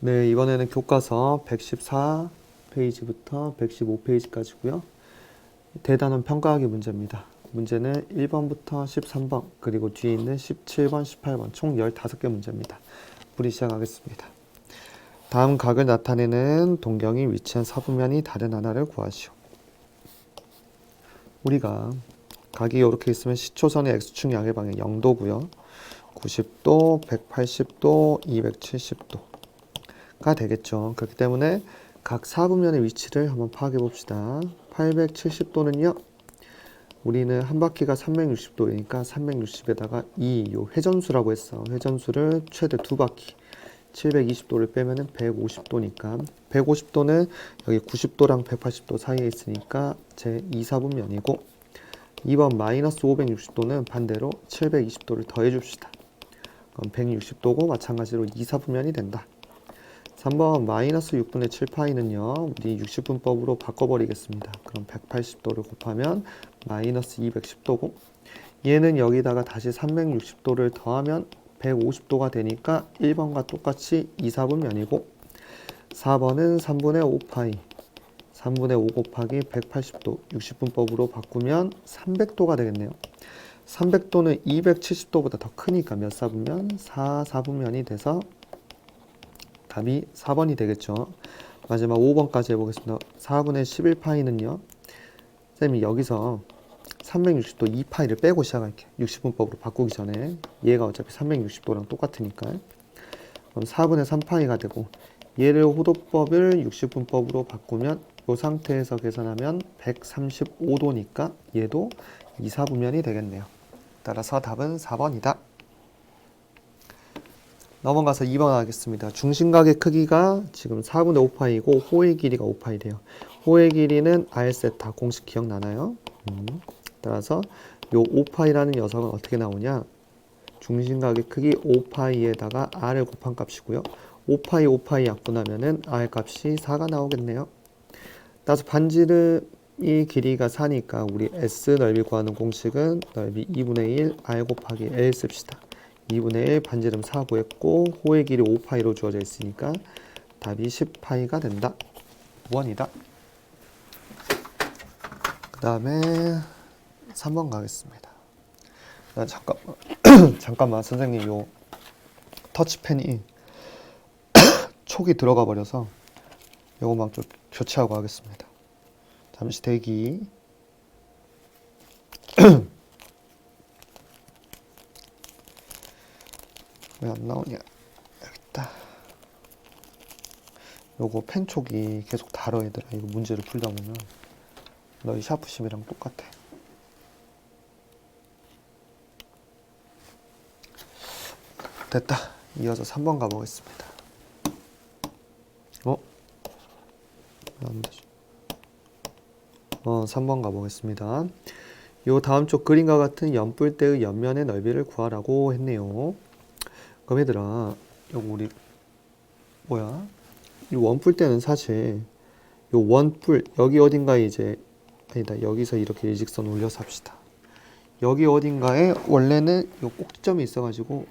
네, 이번에는 교과서 114페이지부터 115페이지까지고요. 대단원 평가하기 문제입니다. 문제는 1번부터 13번, 그리고 뒤에 있는 17번, 18번 총 15개 문제입니다. 풀이 시작하겠습니다. 다음 각을 나타내는 동경이 위치한 사분면이 다른 하나를 구하시오. 우리가 각이 이렇게 있으면 시초선의 x축 양의 방향 0도고요. 90도, 180도, 270도가 되겠죠. 그렇기 때문에 각 사분면의 위치를 한번 파악해 봅시다. 870도는요. 우리는 한 바퀴가 360도니까 360에다가 2, 요 회전수라고 했어. 회전수를 최대 2바퀴. 720도를 빼면은 150도니까 150도는 여기 90도랑 180도 사이에 있으니까 제 2사분면이고 2번 마이너스 560도는 반대로 720도를 더해 줍시다. 그럼 160도고 마찬가지로 2사분면이 된다. 3번 마이너스 6분의 7파이는요. 우리 60분법으로 바꿔버리겠습니다. 그럼 180도를 곱하면 마이너스 210도고 얘는 여기다가 다시 360도를 더하면 150도가 되니까 1번과 똑같이 2사분면이고 4번은 3분의 5파이 3분의 5 곱하기 180도 60분법으로 바꾸면 300도가 되겠네요. 300도는 270도보다 더 크니까 몇 사분면? 4사분면이 돼서 답이 4번이 되겠죠. 마지막 5번까지 해보겠습니다. 4분의 11파이는요. 쌤이 여기서 360도 2파이를 빼고 시작할게요. 60분법으로 바꾸기 전에 얘가 어차피 360도랑 똑같으니까 그럼 4분의 3파이가 되고 얘를 호도법을 60분법으로 바꾸면 이 상태에서 계산하면 135도니까 얘도 2사분면이 되겠네요. 따라서 답은 4번이다. 넘어가서 2번 하겠습니다. 중심각의 크기가 지금 4분의 5파이고 호의 길이가 5파이래요. 호의 길이는 R세타 공식 기억나나요? 따라서 요 5파이라는 녀석은 어떻게 나오냐? 중심각의 크기 5파이에다가 R을 곱한 값이고요. 5파이 약분하면은 R 값이 4가 나오겠네요. 따라서 반지름이 길이가 4니까 우리 S 넓이 구하는 공식은 넓이 2분의 1 R 곱하기 L 씁시다. 2분의 1 반지름 4 구했고 호의 길이 5파이로 주어져 있으니까 답이 10파이가 된다. 5번이다. 그 다음에 3번 가겠습니다. 잠깐만 선생님 요 터치펜이 촉이 들어가 버려서 요거만 좀 교체하고 하겠습니다. 잠시 대기. 왜 안 나오냐? 여기 있다. 요거 펜촉이 계속 달아 얘들아. 이거 문제를 풀다 보면 너희 샤프심이랑 똑같아. 됐다. 이어서 3번 가보겠습니다. 안 되죠. 3번 가보겠습니다. 요 다음 쪽 그림과 같은 연뿔대의 옆면의 넓이를 구하라고 했네요. 그럼 얘들아, 요거 우리 뭐야? 이 원뿔대는 사실 요 원뿔 여기 어딘가에 이제 아니다 여기서 이렇게 일직선 올려서 합시다. 여기 어딘가에 원래는 요 꼭지점이 있어가지고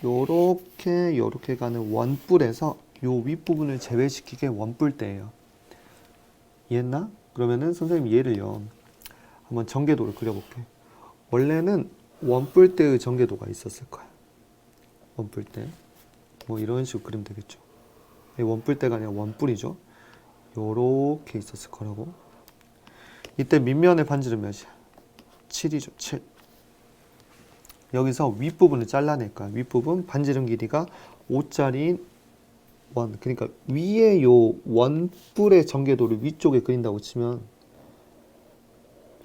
요렇게 가는 원뿔에서 요 윗부분을 제외시키게 원뿔대예요. 이해했나? 그러면은 선생님 얘를요 한번 전개도를 그려볼게. 원래는 원뿔대의 전개도가 있었을 거야. 원뿔대 뭐 이런 식으로 그리면 되겠죠. 원뿔대가 아니라 원뿔이죠. 요렇게 있었을 거라고. 이때 밑면의 반지름 몇이야? 7이죠. 7. 여기서 윗부분을 잘라낼 거야. 윗부분 반지름 길이가 5짜리인 원. 그러니까 위에 요 원뿔의 전개도를 위쪽에 그린다고 치면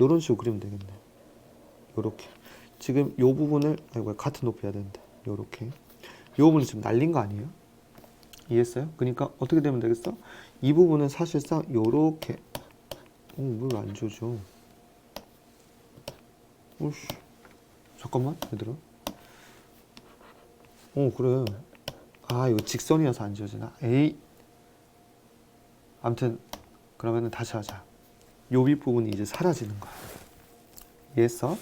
요런 식으로 그리면 되겠네. 요렇게. 지금 요 부분을 같은 높이야 되는데 요렇게. 요 부분이 지금 날린 거 아니에요? 이해했어요? 그러니까 어떻게 되면 되겠어? 이 부분은 사실상 요렇게 왜 안 줘줘? 오씨 잠깐만 얘들아. 그래. 이거 직선이어서 안 지워지나? 에이. 아무튼 그러면은 다시 하자. 요 윗부분이 이제 사라지는 거야. 이해했어?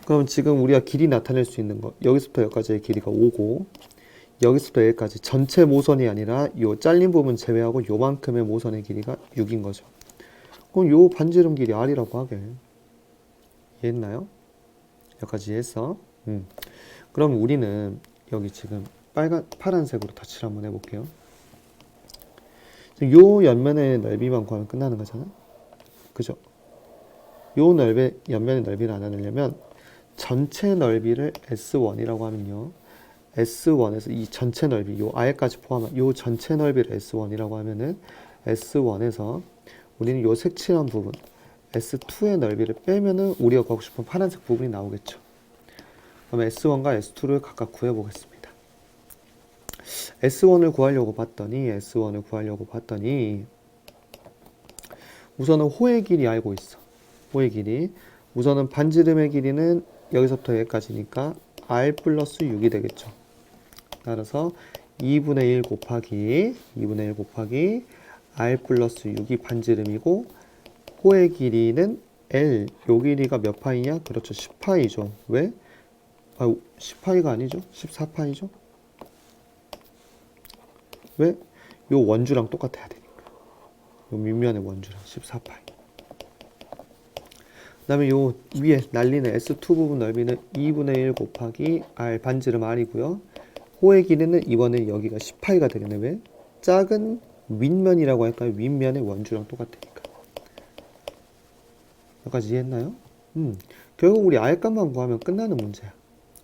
그럼 지금 우리가 길이 나타낼 수 있는 거 여기서부터 여기까지의 길이가 5고 여기서부터 여기까지 전체 모선이 아니라 요 잘린 부분 제외하고 요만큼의 모선의 길이가 6인 거죠. 그럼 요 반지름 길이 R이라고 하게. 이해했나요? 여기까지 이해했어? 그럼 우리는 여기 지금 파란색으로 덧칠 한번 해볼게요. 요 옆면의 넓이만 구하면 끝나는 거잖아. 그죠? 요 옆면의 넓이를 알아내려면 전체 넓이를 S1이라고 하면요. S1에서 이 전체 넓이, 요 R까지 포함한 요 전체 넓이를 S1이라고 하면은 S1에서 우리는 요 색칠한 부분 S2의 넓이를 빼면은 우리가 구하고 싶은 파란색 부분이 나오겠죠. 그럼 S1과 S2를 각각 구해보겠습니다. S1을 구하려고 봤더니 우선은 호의 길이 알고 있어. 호의 길이. 우선은 반지름의 길이는 여기서부터 여기까지니까 R 플러스 6이 되겠죠. 따라서 2분의 1 곱하기 R 플러스 6이 반지름이고 호의 길이는 L, 요 길이가 몇 파이냐? 그렇죠. 10파이죠. 왜? 10파이가 아니죠. 14파이죠. 왜? 요 원주랑 똑같아야 되니까. 요 밑면의 원주랑 14파이. 그 다음에 요 위에 날리는 S2 부분 넓이는 2분의 1 곱하기 R 반지름 R이고요. 호의 길이는 이번에 여기가 10파이가 되겠네. 왜? 작은 윗면이라고 할까요? 윗면의 원주랑 똑같으니까. 여기까지 이해했나요? 결국 우리 R 값만 구하면 끝나는 문제야.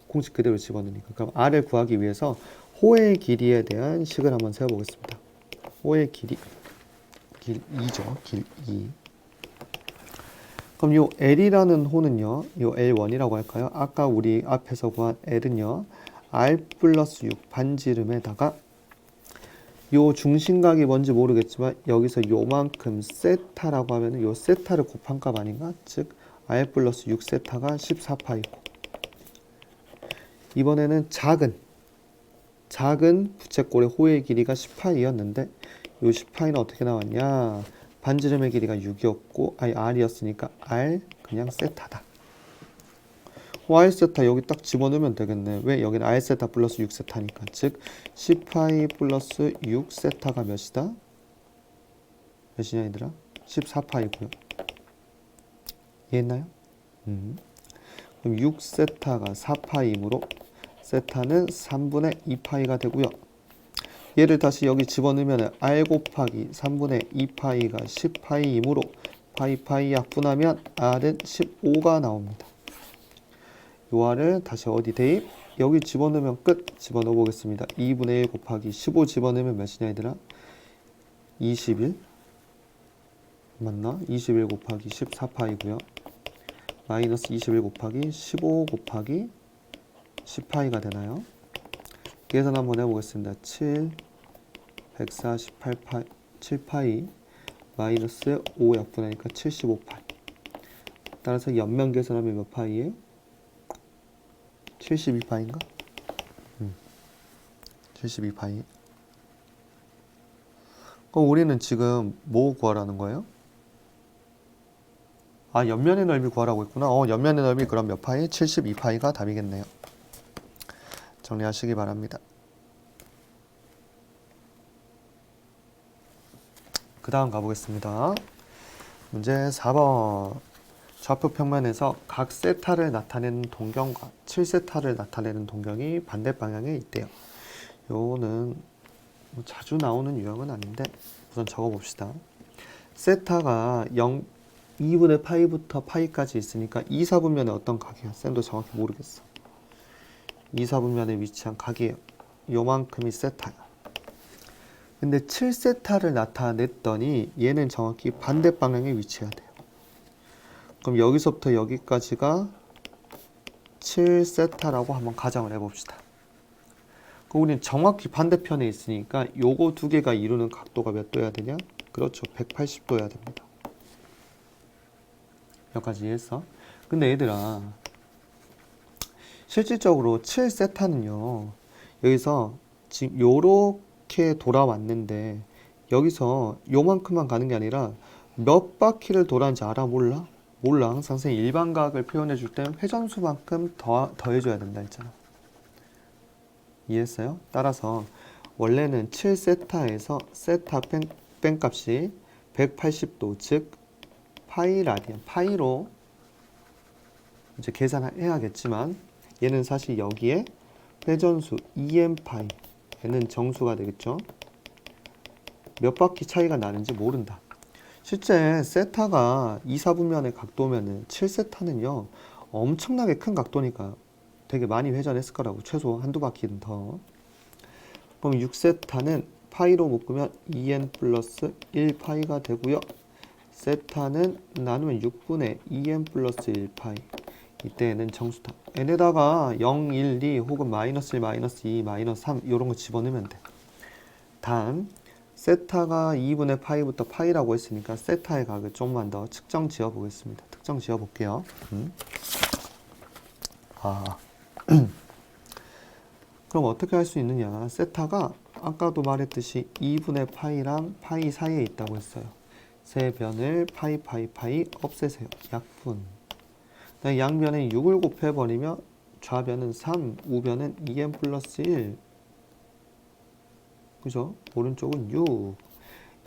공식 그대로 집어넣으니까. 그럼 R을 구하기 위해서 호의 길이에 대한 식을 한번 세워보겠습니다. 호의 길이, 길 2죠. 길 2. 그럼 요 L이라는 호는요, 요 L1이라고 할까요? 아까 우리 앞에서 구한 L은요, R 플러스 6 반지름에다가 요 중심각이 뭔지 모르겠지만 여기서 요만큼 세타라고 하면은 요 세타를 곱한 값 아닌가? 즉 R 플러스 6 세타가 14파이고 이번에는 작은 부채꼴의 호의 길이가 10파이였는데 요 10파이는 어떻게 나왔냐? 반지름의 길이가 6이었고 R이었으니까 R 그냥 세타다. R 세타 여기 딱 집어넣으면 되겠네. 왜? 여기는 R 세타 플러스 6 세타니까. 즉 10파이 플러스 6 세타가 몇이다? 몇이냐 얘들아? 14파이고요. 이해했나요? 그럼 6 세타가 4파이이므로 세타는 3분의 2파이가 되고요. 얘를 다시 여기 집어넣으면 R 곱하기 3분의 2파이가 10파이이므로 파이 약분하면 R은 15가 나옵니다. 요 R을 다시 어디 대입? 여기 집어넣으면 끝. 집어넣어 보겠습니다. 2분의 1 곱하기 15 집어넣으면 몇이냐 얘들아? 21 맞나? 21 곱하기 14파이고요. 마이너스 21 곱하기 15 곱하기 10파이가 되나요? 계산 한번 해보겠습니다. 7, 148파이, 7파이 마이너스 5 약분하니까 75파이. 따라서 옆면 계산하면 몇 파이예요? 72파이인가? 72파이. 그럼 우리는 지금 뭐 구하라는 거예요? 옆면의 넓이 구하라고 했구나. 옆면의 넓이 그럼 몇 파이? 72파이가 답이겠네요. 정리하시기 바랍니다. 그 다음 가보겠습니다. 문제 4번. 좌표 평면에서 각 세타를 나타내는 동경과 7세타를 나타내는 동경이 반대 방향에 있대요. 요거는 뭐 자주 나오는 유형은 아닌데 우선 적어봅시다. 세타가 2분의 파이부터 파이까지 있으니까 2, 4분면에 어떤 각이야? 쌤도 정확히 모르겠어. 2, 4분면에 위치한 각이에요. 요만큼이 세타야. 근데 7세타를 나타냈더니 얘는 정확히 반대 방향에 위치해야 돼요. 그럼 여기서부터 여기까지가 7세타라고 한번 가정을 해봅시다. 그럼 우리는 정확히 반대편에 있으니까 요거 두 개가 이루는 각도가 몇 도여야 되냐? 그렇죠. 180도여야 됩니다. 여기까지 이해했어? 근데 얘들아 실질적으로 7세타는요 여기서 지금 요렇게 돌아왔는데 여기서 요만큼만 가는 게 아니라 몇 바퀴를 돌았는지 알아? 몰라? 몰라. 항상 선생님 일반각을 표현해 줄 때 회전수만큼 더해줘야 된다 했잖아. 이해했어요? 따라서 원래는 7세타에서 세타 뺀값이 180도, 즉 파이 라디안, 파이로 이제 계산해야겠지만 얘는 사실 여기에 회전수 2n 파이, 얘는 정수가 되겠죠. 몇 바퀴 차이가 나는지 모른다. 실제 세타가 2, 4분면의 각도면은 7세타는요 엄청나게 큰 각도니까 되게 많이 회전했을 거라고. 최소 한두 바퀴는 더. 그럼 6세타는 파이로 묶으면 2n 플러스 1파이가 되고요. 세타는 나누면 6분의 2n 플러스 1파이. 이때는 정수타 n에다가 0, 1, 2 혹은 마이너스 1, 마이너스 2, 마이너스 3 이런 거 집어넣으면 돼. 단 세타가 2분의 파이부터 파이라고 했으니까 세타의 각을 조금만 더 측정 지어 보겠습니다. 특정 지어 볼게요. 그럼 어떻게 할 수 있느냐. 세타가 아까도 말했듯이 2분의 파이랑 파이 사이에 있다고 했어요. 세 변을 파이 없애세요. 약분. 양변에 6을 곱해버리면 좌변은 3, 우변은 2n 플러스 1. 그죠? 오른쪽은 6.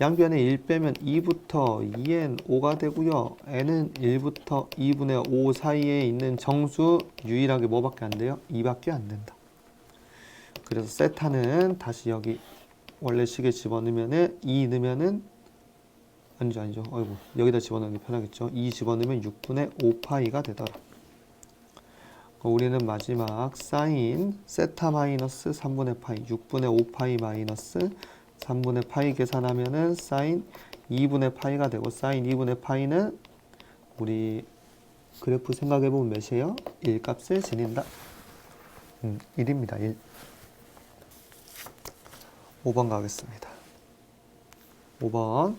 양변에 1 빼면 2부터 2n 5가 되고요. n은 1부터 2분의 5 사이에 있는 정수 유일하게 뭐밖에 안 돼요? 2밖에 안 된다. 그래서 세타는 다시 여기 원래 식에 집어넣으면은 2 넣으면은 아니죠. 어이구, 여기다 집어넣는 게 편하겠죠. 2 집어넣으면 6분의 5파이가 되더라. 우리는 마지막 사인 세타 마이너스 3분의 파이 6분의 5파이 마이너스 3분의 파이 계산하면은 사인 2분의 파이가 되고, 사인 2분의 파이는 우리 그래프 생각해보면 몇이에요? 1값을 지닌다. 1입니다. 1. 5번 가겠습니다. 5번.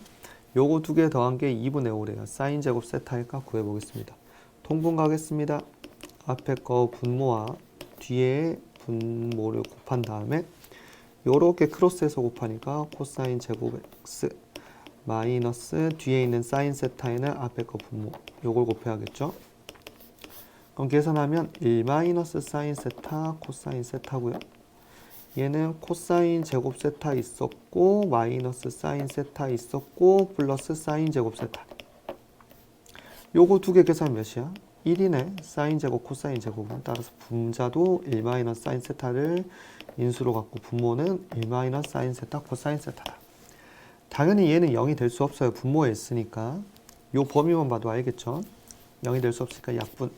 요거 두 개 더한 게 2분의 5래요. 사인 제곱 세타의 값 구해보겠습니다. 통분 가겠습니다. 앞에 거 분모와 뒤에 분모를 곱한 다음에 요렇게 크로스해서 곱하니까 코사인 제곱 x 마이너스 뒤에 있는 사인 세타에는 앞에 거 분모 요걸 곱해야겠죠. 그럼 계산하면 1 마이너스 사인 세타 코사인 세타고요. 얘는 코사인 제곱 세타 있었고 마이너스 사인 세타 있었고 플러스 사인 제곱 세타. 요거 두 개 계산 몇이야? 1이네. 사인 제곱 코사인 제곱은. 따라서 분자도 1 마이너스 사인 세타를 인수로 갖고 분모는 1 마이너스 사인 세타 코사인 세타다. 당연히 얘는 0이 될 수 없어요. 분모에 있으니까. 요 범위만 봐도 알겠죠? 0이 될 수 없으니까 약분.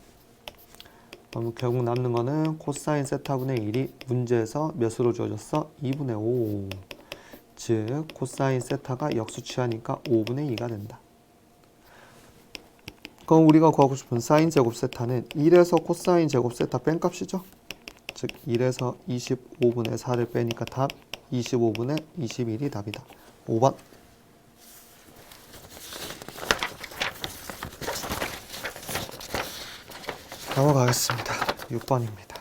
그럼 결국 남는 거는 코사인 세타분의 1이 문제에서 몇으로 주어졌어? 2분의 5. 즉 코사인 세타가 역수 취하니까 5분의 2가 된다. 그럼 우리가 구하고 싶은 사인 제곱 세타는 1에서 코사인 제곱 세타 뺀 값이죠. 즉 1에서 25분의 4를 빼니까 답 25분의 21이 답이다. 5번. 넘어가겠습니다. 6번입니다.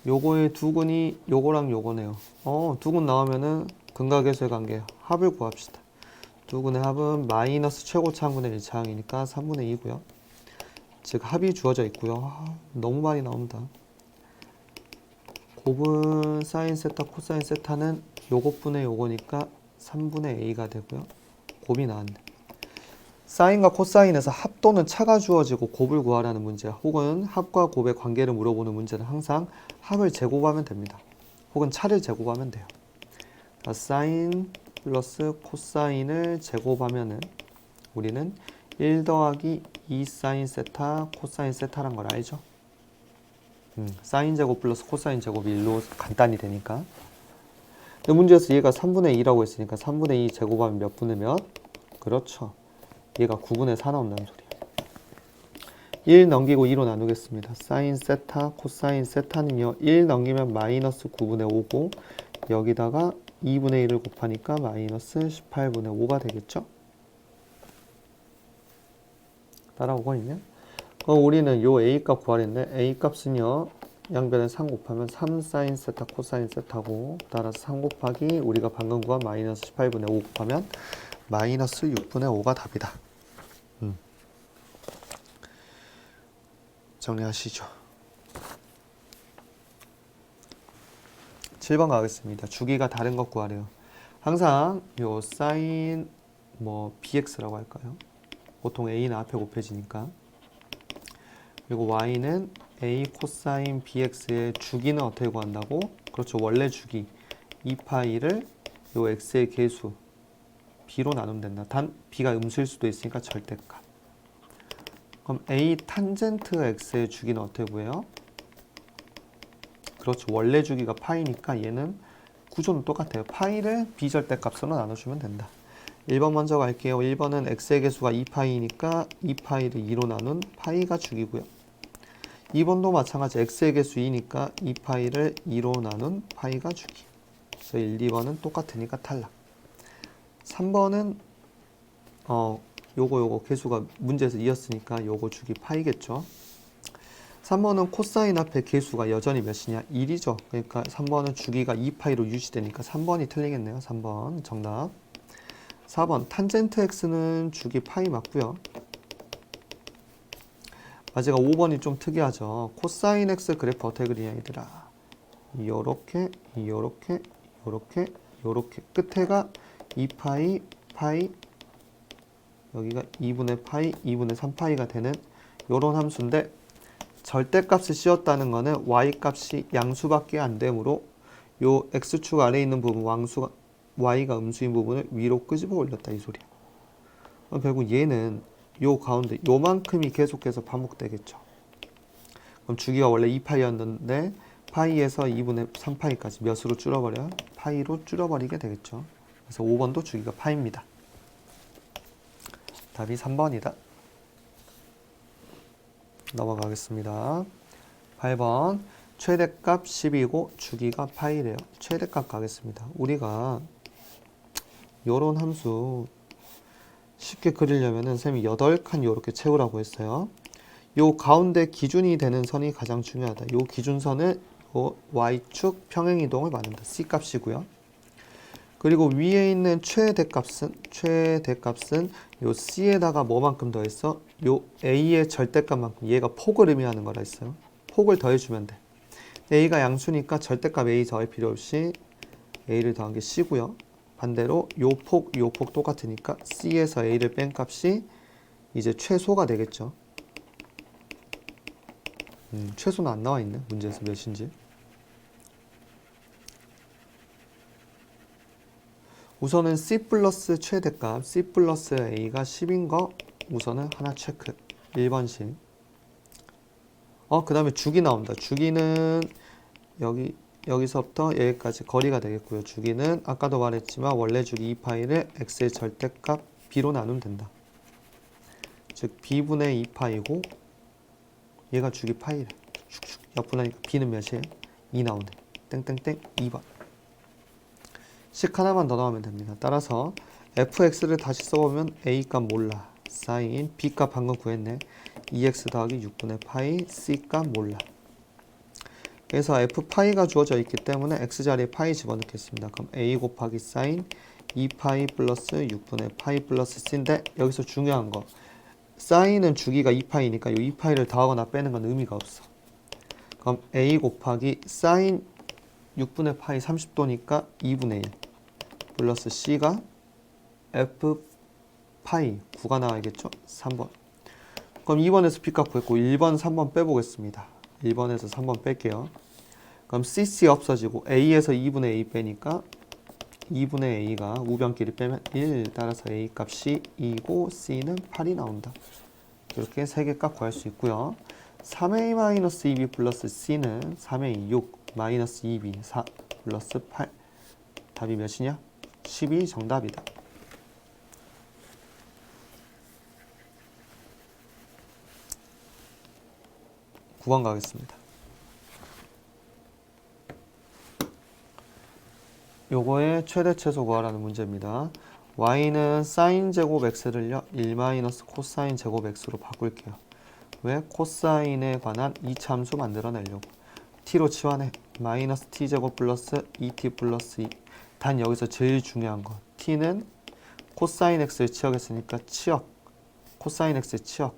요거의 두근이 요거랑 요거네요. 두근 나오면은 근각계수의 관계 합을 구합시다. 두근의 합은 마이너스 최고차항분의 1차항이니까 3분의 2고요. 즉 합이 주어져 있고요. 너무 많이 나온다. 곱은 사인 세타 코사인 세타는 요것분의 요거니까 3분의 a가 되고요. 곱이 나왔네. 사인과 코사인에서 합 또는 차가 주어지고 곱을 구하라는 문제, 혹은 합과 곱의 관계를 물어보는 문제는 항상 합을 제곱하면 됩니다. 혹은 차를 제곱하면 돼요. 사인 플러스 코사인을 제곱하면은 우리는 1 더하기 2 사인 세타 코사인 세타란 걸 알죠? 사인 제곱 플러스 코사인 제곱이 1로 간단히 되니까. 근데 문제에서 얘가 3분의 2라고 했으니까 3분의 2 제곱하면 몇 분의 몇? 그렇죠. 얘가 9분의 4 나온다는 소리야. 1 넘기고 2로 나누겠습니다. 사인 세타 코사인 세타는요. 1 넘기면 마이너스 9분의 5고 여기다가 2분의 1을 곱하니까 마이너스 18분의 5가 되겠죠? 따라오고 있냐? 그럼 우리는 요 A값 구하랬는데 A값은요. 양변에 3 곱하면 3 사인 세타 코사인 세타고, 따라서 3 곱하기 우리가 방금 구한 마이너스 18분의 5 곱하면 마이너스 6분의 5가 답이다. 정리하시죠. 7번 가겠습니다. 주기가 다른 것 구하래요. 항상 요 사인 bx라고 할까요? 보통 a는 앞에 곱해지니까. 그리고 y는 a 코사인 bx의 주기는 어떻게 구한다고? 그렇죠. 원래 주기 2파이를 요 x의 계수 b로 나누면 된다. 단 b가 음수일 수도 있으니까 절대값. 그럼 a 탄젠트 x의 주기는 어떻게 구해요? 그렇죠. 원래 주기가 파이니까 얘는 구조는 똑같아요. 파이를 비절대값으로 나눠주면 된다. 1번 먼저 갈게요. 1번은 x의 개수가 2파이니까 2파이를 2로 나눈 파이가 주기고요. 2번도 마찬가지 x의 개수 2니까 2파이를 2로 나눈 파이가 주기. 그래서 1, 2번은 똑같으니까 탈락. 3번은 요거 개수가 문제에서 2였으니까 요거 주기 파이겠죠. 3번은 코사인 앞에 개수가 여전히 몇이냐? 1이죠. 그러니까 3번은 주기가 2파이로 유지되니까 3번이 틀리겠네요. 3번 정답. 4번 탄젠트 x는 주기 파이 맞고요. 마지막 5번이 좀 특이하죠. 코사인 x 그래프 어떻게 그리냐 얘들아. 요렇게 끝에가 2파이 파이 여기가 2분의 파이 2분의 3파이가 되는 요런 함수인데 절대값을 씌웠다는 거는 y값이 양수밖에 안 되므로 요 x축 아래에 있는 부분 y가 음수인 부분을 위로 끄집어 올렸다 이 소리야. 결국 얘는 요 가운데 요만큼이 계속해서 반복되겠죠. 그럼 주기가 원래 2파이였는데 파이에서 2분의 3파이까지 몇으로 줄여버려? 파이로 줄여버리게 되겠죠. 그래서 5번도 주기가 파이입니다. 답이 3번이다. 넘어가겠습니다. 8번 최대값 10이고 주기가 파이래요. 최대값 가겠습니다. 우리가 요런 함수 쉽게 그리려면은 쌤이 8칸 요렇게 채우라고 했어요. 요 가운데 기준이 되는 선이 가장 중요하다. 요 기준선은 요 y축 평행이동을 말합니다. C값이고요. 그리고 위에 있는 최대값은 요 C에다가 뭐만큼 더했어? 요 A의 절대값만큼. 얘가 폭을 의미하는 거라 했어요. 폭을 더해주면 돼. A가 양수니까 절대값 A 더할 필요 없이 A를 더한 게 C고요. 반대로 요 폭 똑같으니까 C에서 A를 뺀 값이 이제 최소가 되겠죠. 최소는 안 나와 있네. 문제에서 몇인지. 우선은 C 플러스 최대값 C 플러스 A가 10인 거 우선은 하나 체크. 1번씩. 그 다음에 주기 나온다. 주기는 여기서부터 여기까지 거리가 되겠고요. 주기는 아까도 말했지만 원래 주기 2파이를 x의 절대값 b로 나누면 된다. 즉 b분의 2파이고 얘가 주기 파이래. 슉슉 옆분하니까 b는 몇이에요? 2 나오네. 땡땡땡 2번. 식 하나만 더 넣으면 됩니다. 따라서 fx를 다시 써보면 a값 몰라. 사인 b값 방금 구했네. 2x 더하기 6분의 파이 c값 몰라. 그래서 f파이가 주어져 있기 때문에 x자리에 파이 집어넣겠습니다. 그럼 a 곱하기 사인 2파이 플러스 6분의 파이 플러스 c인데 여기서 중요한 거 사인은 주기가 2파이니까 이 2파이를 더하거나 빼는 건 의미가 없어. 그럼 a 곱하기 사인 6분의 파이 30도니까 2분의 1 플러스 c가 f 파이 9가 나와야겠죠? 3번. 그럼 2번에서 b값 구했고 1번, 3번 빼보겠습니다. 1번에서 3번 뺄게요. 그럼 cc 없어지고 a에서 2분의 a 빼니까 2분의 a가 우변끼리 빼면 1 따라서 a 값이 2고 c는 8이 나온다. 이렇게 3개 값 구할 수 있고요. 3a-2b 플러스 c는 3a 6 마이너스 2b 4 플러스 8 답이 몇이냐? 10이 정답이다. 9번 가겠습니다. 요거의 최대 최소 구하라는 문제입니다. y는 사인 제곱 x를요 1 마이너스 코사인 제곱 x로 바꿀게요. 왜? 코사인에 관한 2차 함수 만들어내려고. t로 치환해. 마이너스 t 제곱 플러스 2t 플러스 2. 단 여기서 제일 중요한 거. t는 코사인 x를 치역했으니까 치역. 코사인 x의 치역.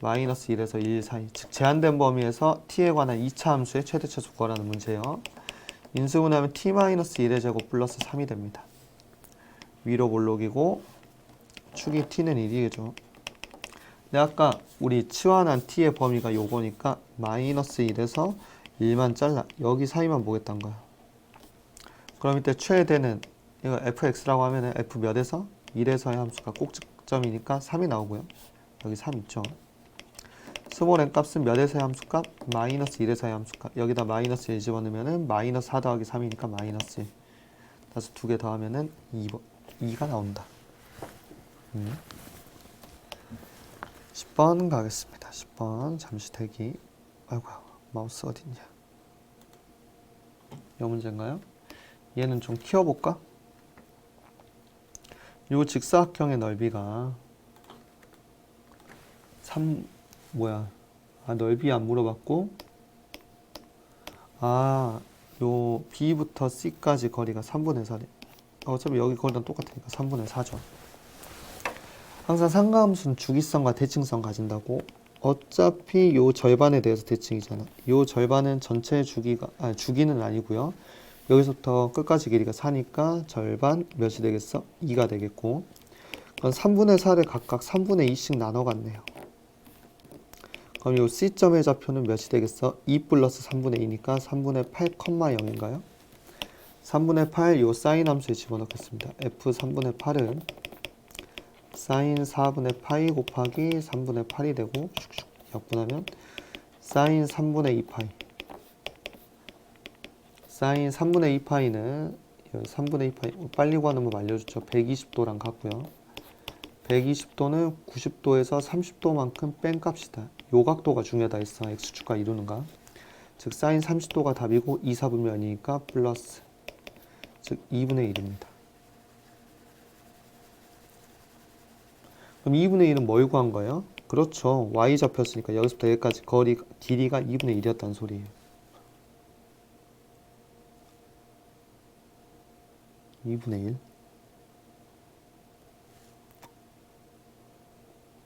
마이너스 1에서 1 사이, 즉 제한된 범위에서 t에 관한 2차 함수의 최대차 구하라는 문제예요. 인수분해하면 t-1의 제곱 플러스 3이 됩니다. 위로 볼록이고 축이 t는 1이죠. 근데 아까 우리 치환한 t의 범위가 요거니까 마이너스 1에서 1만 잘라. 여기 사이만 보겠다는 거야. 그럼 이때 최대는 이거 fx라고 하면은 f 몇에서? 1에서의 함수가 꼭지점이니까 3이 나오고요. 여기 3 있죠. 스몰 n 값은 몇에서의 함수값? 마이너스 1에서의 함수값. 여기다 마이너스 1 집어넣으면은 마이너스 4 더하기 3이니까 마이너스 1. 다시 2개 더하면은 2가 나온다. 10번 가겠습니다. 10번 잠시 대기. 아이고 마우스 어딨냐. 이 문제인가요? 얘는 좀 키워볼까? 요 직사각형의 넓이가 넓이 안 물어봤고, 요 B부터 C까지 거리가 3분의 4래. 어차피 여기 거리랑 똑같으니까 3분의 4죠. 항상 상가함수는 주기성과 대칭성 가진다고. 어차피 요 절반에 대해서 대칭이잖아. 요 절반은 전체 주기는 아니고요. 여기서부터 끝까지 길이가 4니까 절반 몇이 되겠어? 2가 되겠고, 그럼 3분의 4를 각각 3분의 2씩 나눠 갔네요. 그럼 요 C점의 좌표는 몇이 되겠어? 2 플러스 3분의 2니까 3분의 8, 0인가요? 3분의 8 요 사인 함수에 집어넣겠습니다. f 3분의 8은 사인 4분의 파이 곱하기 3분의 8이 되고, 슉슉 약분하면 사인 3분의 2파이. 사인 3분의 2파이는 3분의 2파이 빨리 구하는 법 알려주죠. 120도랑 같고요. 120도는 90도에서 30도만큼 뺀 값이다. 요 각도가 중요하다 했어. x축과 이루는가. 즉 사인 30도가 답이고 2, 4분의 아니니까 플러스, 즉 2분의 1입니다. 그럼 2분의 1은 뭘 구한 거예요? 그렇죠. y 잡혔으니까 여기서부터 여기까지 길이가 2분의 1이었다는 소리예요. 2분의 1?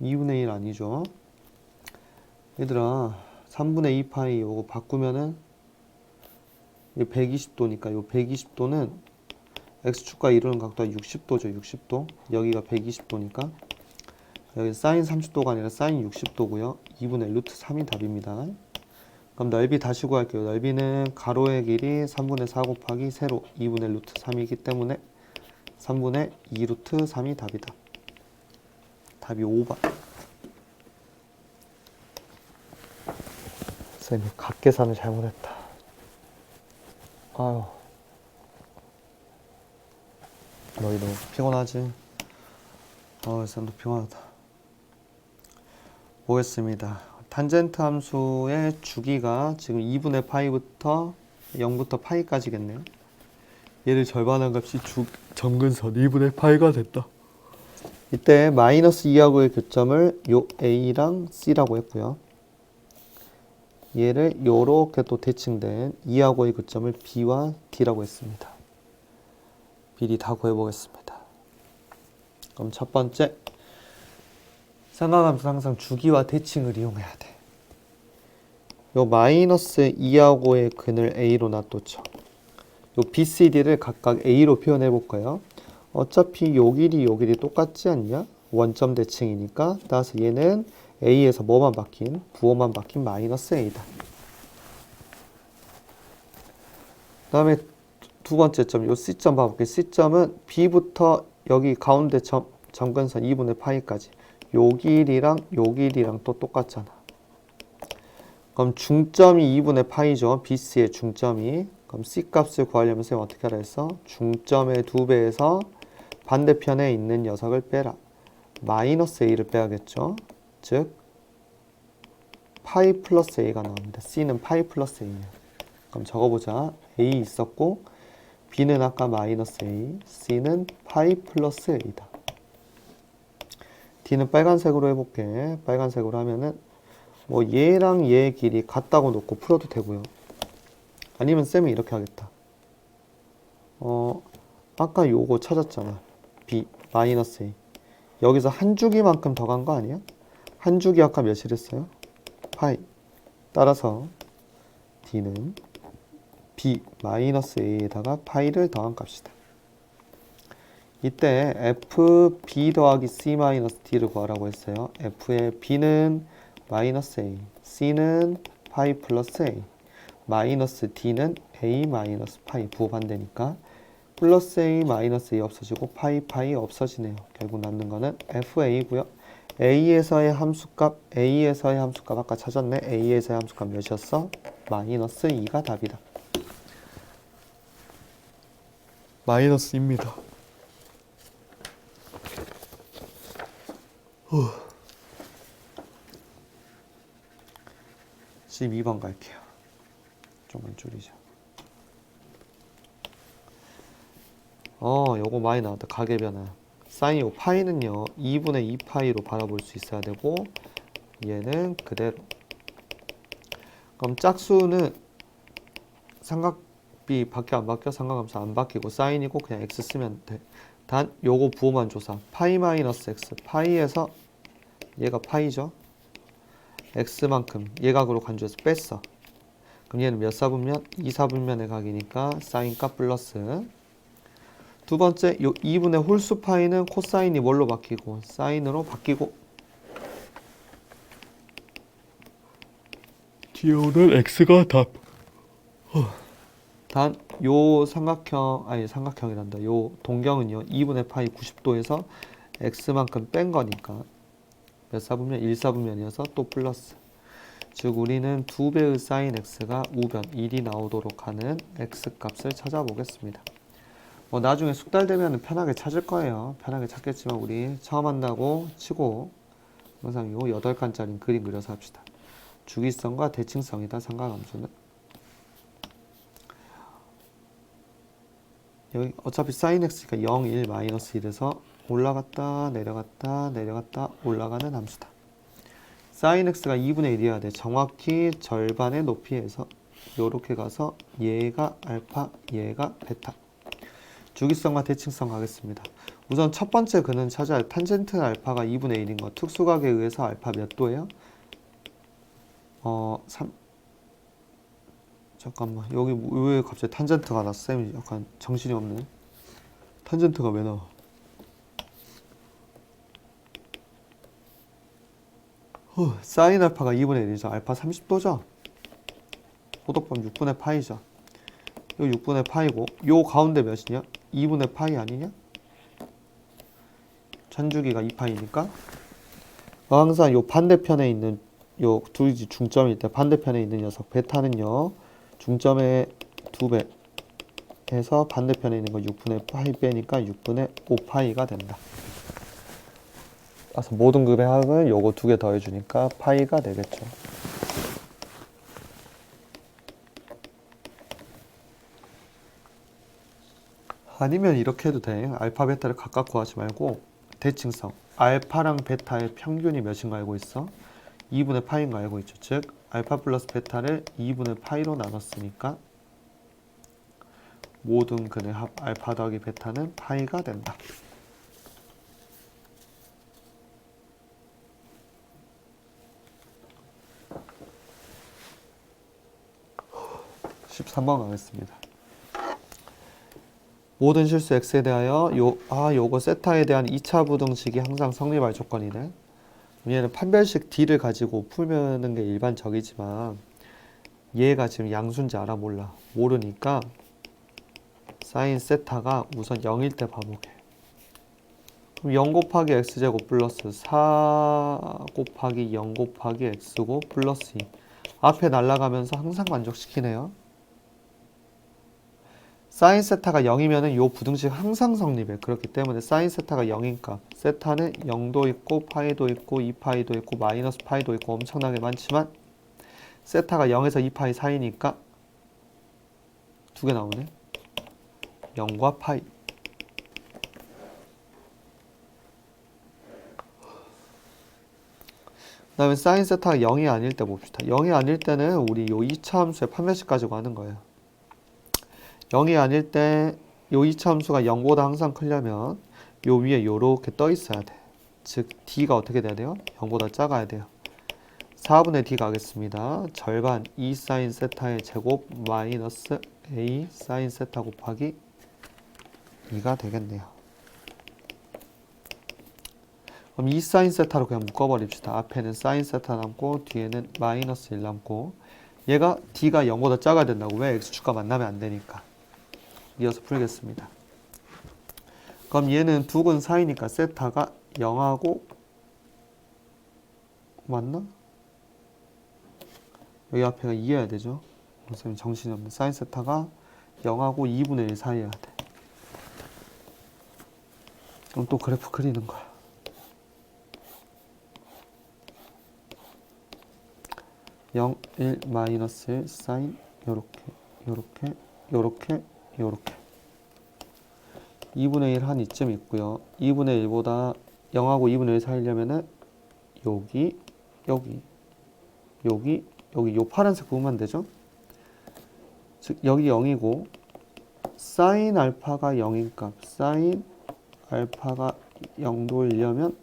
2분의 1 아니죠. 얘들아 3분의 2파이 요거 바꾸면은 120도니까 요 120도는 x축과 이루는 각도가 60도죠. 60도. 여기가 120도니까 여기 사인 30도가 아니라 사인 60도고요. 2분의 루트 3이 답입니다. 그럼 넓이 다시 구할게요. 넓이는 가로의 길이 3분의 4 곱하기 세로 2분의 루트 3이기 때문에 3분의 2 루트 3이 답이다. 답이 5번. 쌤이 각계산을 잘못했다. 아유, 너희 너무 피곤하지? 쌤도 피곤하다. 보겠습니다. 탄젠트 함수의 주기가 지금 2분의 파이부터 0부터 파이까지겠네요. 얘를 절반한 값이 점근선 2분의 파이가 됐다. 이때 마이너스 2하고의 교점을 요 A랑 C라고 했고요. 얘를 요렇게 또 대칭된 2하고의 교점을 B와 D라고 했습니다. 미리 다 구해보겠습니다. 그럼 첫 번째, 삼각함수 항상 주기와 대칭을 이용해야 돼. 요 마이너스 2하고의 근을 A로 놔뒀죠. 요 BCD를 각각 A로 표현해 볼까요? 어차피 요 길이 똑같지 않냐? 원점 대칭이니까. 따라서 얘는 A에서 뭐만 바뀐? 부호만 바뀐 마이너스 A다. 그 다음에 두 번째 점, 요 C점 봐볼게요. C점은 B부터 여기 가운데 점근선 2분의 파이까지. 요 길이랑 또 똑같잖아. 그럼 중점이 2분의 파이죠. BC의 중점이. 그럼 C 값을 구하려면 쌤 어떻게 하라 했어? 중점의 2배에서 반대편에 있는 녀석을 빼라. 마이너스 A를 빼야겠죠. 즉 파이 플러스 A가 나옵니다. C는 파이 플러스 A예요. 그럼 적어보자. A 있었고 B는 아까 마이너스 A, C는 파이 플러스 A다. D는 빨간색으로 해볼게. 빨간색으로 하면은 뭐 얘랑 얘의 길이 같다고 놓고 풀어도 되고요. 아니면 쌤이 이렇게 하겠다. 아까 요거 찾았잖아. B, 마이너스 A. 여기서 한 주기만큼 더 간 거 아니야? 한 주 기압값 몇이랬어요? 파이. 따라서 D는 B 마이너스 A에다가 파이를 더한 값이다. 이때 FB 더하기 C 마이너스 D를 구하라고 했어요. F의 B는 마이너스 A, C는 파이 플러스 A, 마이너스 D는 A 마이너스 파이 부호반대니까 플러스 A 마이너스 A 없어지고 파이 없어지네요. 결국 남는 거는 FA고요. A에서의 함수값 아까 찾았네. A에서의 함수값 몇이었어? 마이너스 2가 답이다. 마이너스입니다. 12번 갈게요. 좀만 줄이자. 요거 많이 나왔다. 가계변화. 사인 파이는요 2분의 2파이로 바라볼 수 있어야 되고 얘는 그대로. 그럼 짝수는 삼각비 바뀌어 안 바뀌어? 삼각함수 안 바뀌고 사인이고 그냥 x 쓰면 돼. 단 요거 부호만 조사. 파이 마이너스 x 파이에서 얘가 파이죠. x만큼 얘각으로 간주해서 뺐어. 그럼 얘는 몇 사분면? 2사분면의 각이니까 사인값 플러스. 두 번째 요 2분의 홀수 파이는 코사인이 뭘로 바뀌고? 사인으로 바뀌고. 뒤에 오는 x가 답. 단 요 삼각형이란다. 요 동경은요 2분의 파이 90도에서 x만큼 뺀 거니까 몇 사분면? 1사분면이어서 또 플러스. 즉 우리는 2배의 사인 x가 우변 1이 나오도록 하는 x값을 찾아보겠습니다. 나중에 숙달되면 편하게 찾을 거예요. 편하게 찾겠지만 우리 처음 한다고 치고 항상 요 8칸짜리 그림 그려서 합시다. 주기성과 대칭성이다. 삼각함수는. 여기 어차피 sin x가 0, 1, 마이너스 1에서 올라갔다 내려갔다 내려갔다 올라가는 함수다. sin x가 2분의 1이어야 돼. 정확히 절반의 높이에서 요렇게 가서 얘가 알파, 얘가 베타. 주기성과 대칭성 가겠습니다. 우선 첫 번째 근은 찾아야 할 탄젠트 알파가 2분의 1인 거. 특수각에 의해서 알파 몇 도예요? 잠깐만. 여기 왜 갑자기 탄젠트가 나왔어? 쌤이 약간 정신이 없네. 탄젠트가 왜 나와? 사인 알파가 2분의 1이죠. 알파 30도죠? 호독범 6분의 파이죠. 요 6분의 파이고 요 가운데 몇이냐? 2분의 파이 아니냐? 천주기가 2파이니까 항상 요 반대편에 있는 요 둘이 중점일 때 반대편에 있는 녀석 베타는요 중점의 2배 해서 반대편에 있는 거 6분의 파이 빼니까 6분의 5파이가 된다. 그래서 모든 급의 합은 요거 2개 더해주니까 파이가 되겠죠. 아니면 이렇게 해도 돼. 알파 베타를 각각 구하지 말고 대칭성. 알파랑 베타의 평균이 몇인 거 알고 있어? 2분의 파이인 거 알고 있죠. 즉 알파 플러스 베타를 2분의 파이로 나눴으니까 모든 근의 합 알파 더하기 베타는 파이가 된다. 13번 가겠습니다. 모든 실수 x에 대하여 요거 세타에 대한 2차 부등식이 항상 성립할 조건이네. 얘는 판별식 d를 가지고 풀면은 게 일반적이지만 얘가 지금 양수인지 알아 몰라. 모르니까 사인 세타가 우선 0일 때 봐보게. 그럼 0 곱하기 x제곱 플러스 4 곱하기 0 곱하기 x고 플러스 2. 앞에 날아가면서 항상 만족시키네요. 사인 세타가 0이면은 요 부등식 항상 성립해. 그렇기 때문에 사인 세타가 0이니까 세타는 0도 있고 파이도 있고 2파이도 있고 마이너스 파이도 있고 엄청나게 많지만 세타가 0에서 2파이 사이니까 두 개 나오네. 0과 파이. 그 다음에 사인 세타가 0이 아닐 때 봅시다. 0이 아닐 때는 우리 요 2차 함수의 판별식 가지고 하는 거예요. 0이 아닐 때 요 2차 함수가 0보다 항상 크려면 요 위에 요렇게 떠 있어야 돼. 즉 D가 어떻게 돼야 돼요? 0보다 작아야 돼요. 4분의 D 가겠습니다. 절반 2 사인 세타의 제곱 마이너스 A 사인 세타 곱하기 2가 되겠네요. 그럼 2 사인 세타로 그냥 묶어버립시다. 앞에는 사인 세타 남고 뒤에는 마이너스 1 남고 얘가 D가 0보다 작아야 된다고. 왜? X축과 만나면 안 되니까. 이어서 풀겠습니다. 그럼 얘는 두근 사이니까 세타가 0하고 맞나? 여기 앞에가 2여야 되죠. 선생님 정신이 없네. 사인 세타가 0하고 2분의 1 사이여야 돼. 그럼 또 그래프 그리는 거야. 0, 1, 마이너스 1, 사인 요렇게 요렇게 요렇게 요렇게 2분의 1 한 이쯤 있고요. 2분의 1보다 0하고 2분의 1 사이려면은 여기 여기 여기 여기 요 파란색 부분만 되죠. 즉 여기 0이고 사인 알파가 0인 값 사인 알파가 0도이려면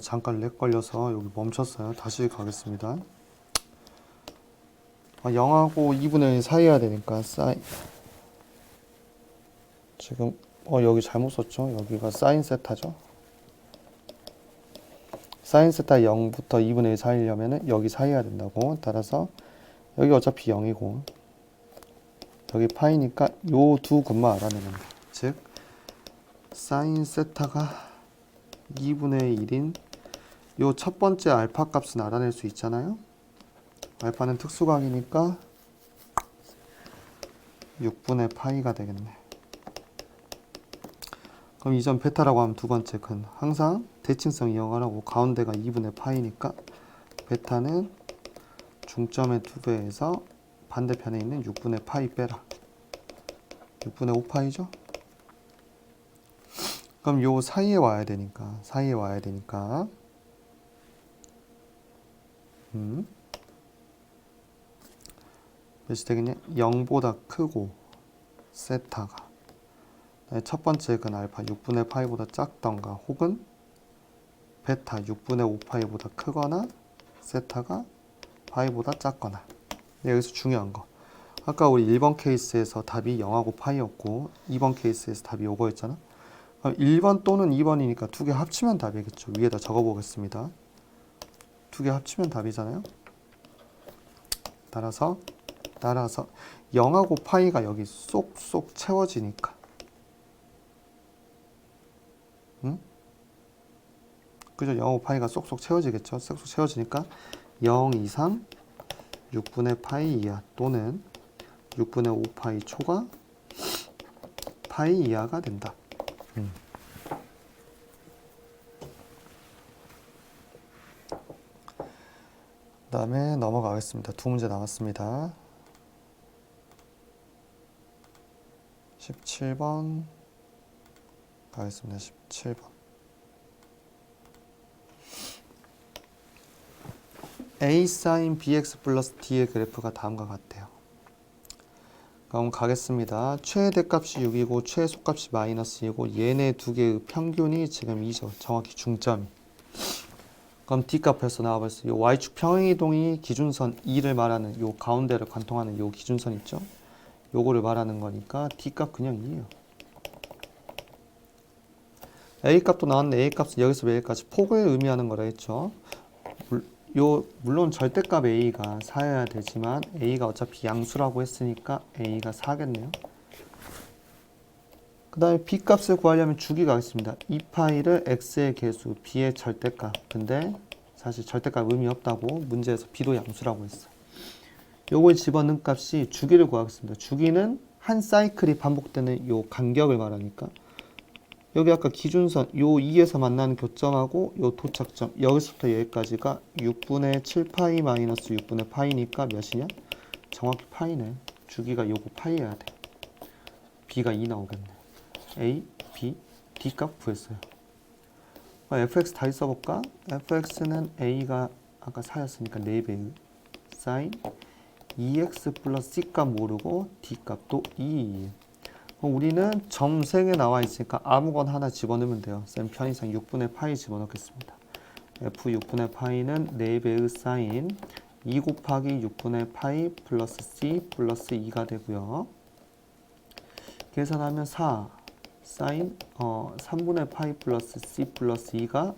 잠깐 렉 걸려서 여기 멈췄어요. 다시 가겠습니다. 0하고 2분의 1 사이여야 되니까 사인 지금 여기 잘못 썼죠. 여기가 사인 세타죠. 사인 세타 0부터 2분의 1 사이려면 여기 사이여야 된다고. 따라서 여기 어차피 0이고 여기 파이니까 요 두 굼만 알아내면 돼. 즉 사인 세타가 2분의 1인 요 첫 번째 알파 값은 알아낼 수 있잖아요. 알파는 특수각이니까 6분의 파이가 되겠네. 그럼 이점 베타라고 하면 두 번째 근 항상 대칭성 이용하라고. 가운데가 2분의 파이니까 베타는 중점의 2배에서 반대편에 있는 6분의 파이 빼라. 6분의 5파이죠? 그럼 요 사이에 와야 되니까 몇이 되겠냐? 0보다 크고 세타가 첫 번째 근 알파 6분의 파이보다 작던가 혹은 베타 6분의 5파이보다 크거나 세타가 파이보다 작거나. 여기서 중요한 거 아까 우리 1번 케이스에서 답이 0하고 파이였고 2번 케이스에서 답이 요거였잖아. 1번 또는 2번이니까 두 개 합치면 답이겠죠. 위에다 적어 보겠습니다. 두 개 합치면 답이잖아요. 따라서 0하고 파이가 여기 쏙쏙 채워지니까 그죠? 0하고 파이가 쏙쏙 채워지겠죠. 쏙쏙 채워지니까 0 이상 6분의 파이 이하 또는 6분의 5파이 초가 파이 이하가 된다. 그 다음에 넘어가겠습니다. 두 문제 남았습니다. 17번 가겠습니다. 17번 a sin bx 플러스 d의 그래프가 다음과 같대요. 그럼 가겠습니다. 최대값이 6이고 최소값이 마이너스 2고 얘네 두 개의 평균이 지금 2죠. 정확히 중점이. 그럼 D값 벌써 나와버렸어요. 요 Y축 평행이동이 기준선 2를 말하는 요 가운데를 관통하는 요 기준선 있죠? 요거를 말하는 거니까 D값 그냥 2예요. A값도 나왔는데 A값은 여기서 여기까지 폭을 의미하는 거라 했죠. 물론 절대값 A가 4여야 되지만 A가 어차피 양수라고 했으니까 A가 4겠네요. 그 다음에 B값을 구하려면 주기 가겠습니다. 2파이를 X의 개수, B의 절대값. 근데 사실 절대값 의미 없다고 문제에서 B도 양수라고 했어. 요걸 집어넣은 값이 주기를 구하겠습니다. 주기는 한 사이클이 반복되는 요 간격을 말하니까 여기 아까 기준선 요 2에서 만나는 교점하고 요 도착점 여기서부터 여기까지가 6분의 7파이 마이너스 6분의 파이니까 몇이냐? 정확히 파이네. 주기가 요거 파이여야 돼. B가 2 나오겠네. A, B, D 값 구했어요. 그럼 fx 다시 써볼까? fx는 a가 아까 4였으니까 4배의 sin 2x 플러스 c값 모르고 d값도 2. 그럼 우리는 점 3개 나와 있으니까 아무거나 하나 집어넣으면 돼요. 쌤 편의상 6분의 파이 집어넣겠습니다. f 6분의 파이는 4배의 sin 2 곱하기 6분의 파이 플러스 c 플러스 2가 되고요. 계산하면 4 sin 3분의 파이 플러스 c 플러스 2가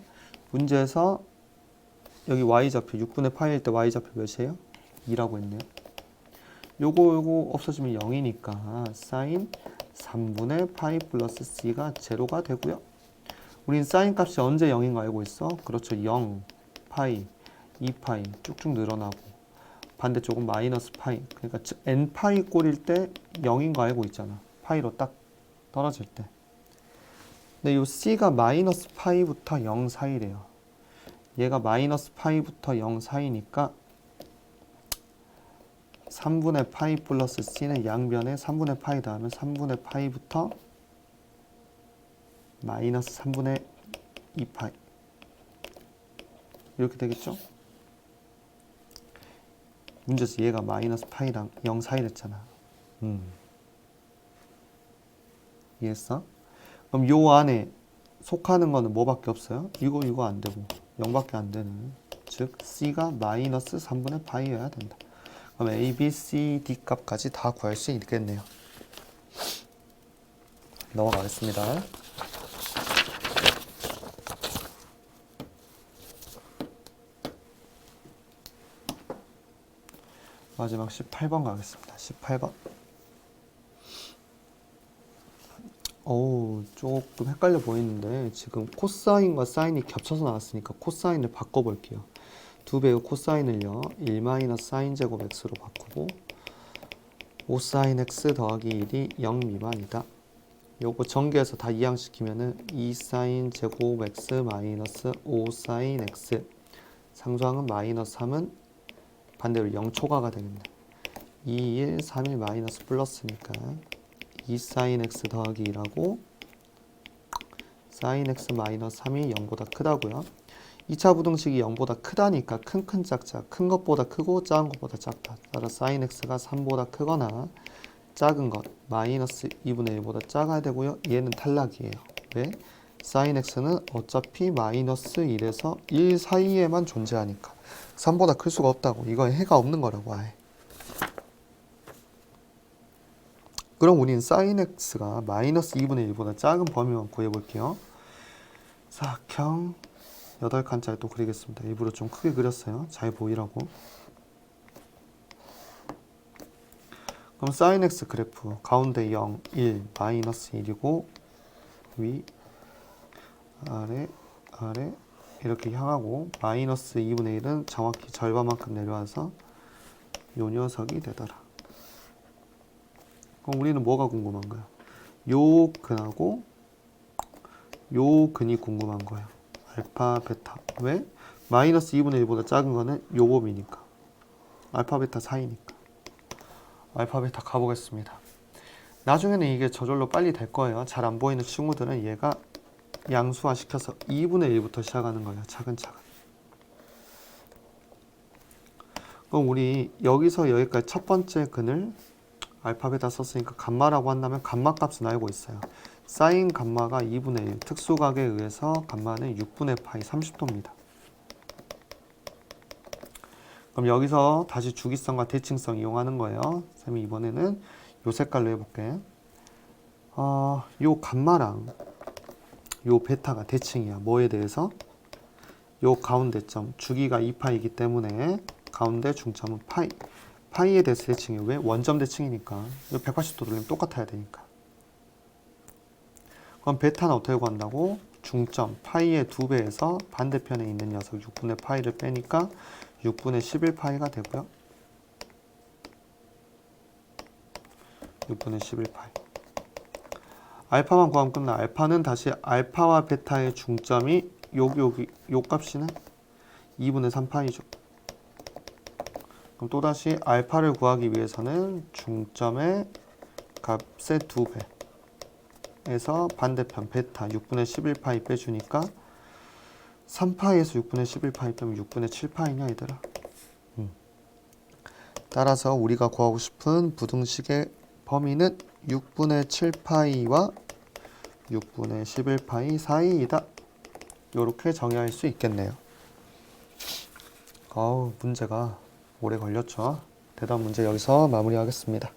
문제에서 여기 y좌표 6분의 파이일 때 y좌표 몇이에요? 2라고 했네요. 요거 없어지면 0이니까 sin 3분의 파이 플러스 c가 제로가 되고요. 우린 sin 값이 언제 0인 거 알고 있어? 그렇죠. 0, 파이, 2파이 쭉쭉 늘어나고 반대쪽은 마이너스 파이. 그러니까 n파이 꼴일 때 0인 거 알고 있잖아. 파이로 딱 떨어질 때. 근데 이 c가 마이너스 파이부터 0 사이래요. 얘가 마이너스 파이부터 0 사이니까 3분의 파이 플러스 c는 양변에 3분의 파이 더하면 3분의 파이부터 마이너스 3분의 2파이 이렇게 되겠죠? 문제에서 얘가 마이너스 파이랑 0 사이랬잖아. 이해했어? 그럼 요 안에 속하는 거는 뭐밖에 없어요? 이거 안 되고 0밖에 안 되는, 즉 c가 마이너스 3분의 파이여야 된다. 그럼 a, b, c, d 값까지 다 구할 수 있겠네요. 넘어가겠습니다. 마지막 18번 가겠습니다. 18번. 조금 헷갈려 보이는데 지금 코사인과 사인이 겹쳐서 나왔으니까 코사인을 바꿔볼게요. 2배의 코사인을요 1-사인 제곱 x로 바꾸고 5사인 x 더하기 1이 0 미만이다. 요거 전개해서 다 이항시키면은 2사인 제곱 x 마이너스 5사인 x, 상수항은 마이너스 3은 반대로 0 초과가 되겠네. 2, 1, 3, 1 마이너스 플러스니까 2사인 x 더하기 2라고 사인 x 마이너스 3이 0보다 크다고요. 2차 부등식이 0보다 크다니까 큰 짝짝, 큰 것보다 크고 작은 것보다 작다. 따라 사인 x가 3보다 크거나 작은 것 마이너스 2분의 1보다 작아야 되고요. 얘는 탈락이에요. 왜? 사인 x는 어차피 마이너스 1에서 1 사이에만 존재하니까 3보다 클 수가 없다고. 이건 해가 없는 거라고 아예. 그럼 우린 사인 x가 마이너스 2분의 1보다 작은 범위만 구해볼게요. 사각형 8칸짜리 또 그리겠습니다. 일부러 좀 크게 그렸어요. 잘 보이라고. 그럼 사인 x 그래프 가운데 0, 1, 마이너스 1이고 위, 아래, 아래 이렇게 향하고 마이너스 2분의 1은 정확히 절반만큼 내려와서 요 녀석이 되더라. 그럼 우리는 뭐가 궁금한 거야? 요 근하고 요 근이 궁금한 거야. 알파, 베타. 왜? 마이너스 2분의 1보다 작은 거는 요 범위니까. 알파, 베타 사이니까. 알파, 베타 가보겠습니다. 나중에는 이게 저절로 빨리 될 거예요. 잘 안 보이는 친구들은 얘가 양수화 시켜서 2분의 1부터 시작하는 거예요. 차근차근. 그럼 우리 여기서 여기까지 첫 번째 근을 알파, 베타 썼으니까 감마라고 한다면 감마 값은 알고 있어요. 사인 감마가 2분의 1, 특수각에 의해서 감마는 6분의 파이 30도입니다. 그럼 여기서 다시 주기성과 대칭성 이용하는 거예요. 쌤이 이번에는 요 색깔로 해볼게. 요 감마랑 요 베타가 대칭이야. 뭐에 대해서? 요 가운데 점, 주기가 2파이기 때문에 가운데 중점은 파이. 파이에 대해서 대칭이에요. 왜? 원점 대칭이니까. 180도 돌리면 똑같아야 되니까. 그럼 베타는 어떻게 구한다고? 중점 파이의 2배에서 반대편에 있는 녀석 6분의 파이를 빼니까 6분의 11파이가 되고요. 6분의 11파이. 알파만 구하면 끝나. 알파는 다시 알파와 베타의 중점이 요 값이는 2분의 3파이죠. 그럼 또다시 알파를 구하기 위해서는 중점의 값의 2배 에서 반대편 베타 6분의 11파이 빼주니까 3파이에서 6분의 11파이 빼면 6분의 7파이냐 얘들아. 따라서 우리가 구하고 싶은 부등식의 범위는 6분의 7파이와 6분의 11파이 사이이다. 이렇게 정의할 수 있겠네요. 문제가 오래 걸렸죠. 대답 문제 여기서 마무리하겠습니다.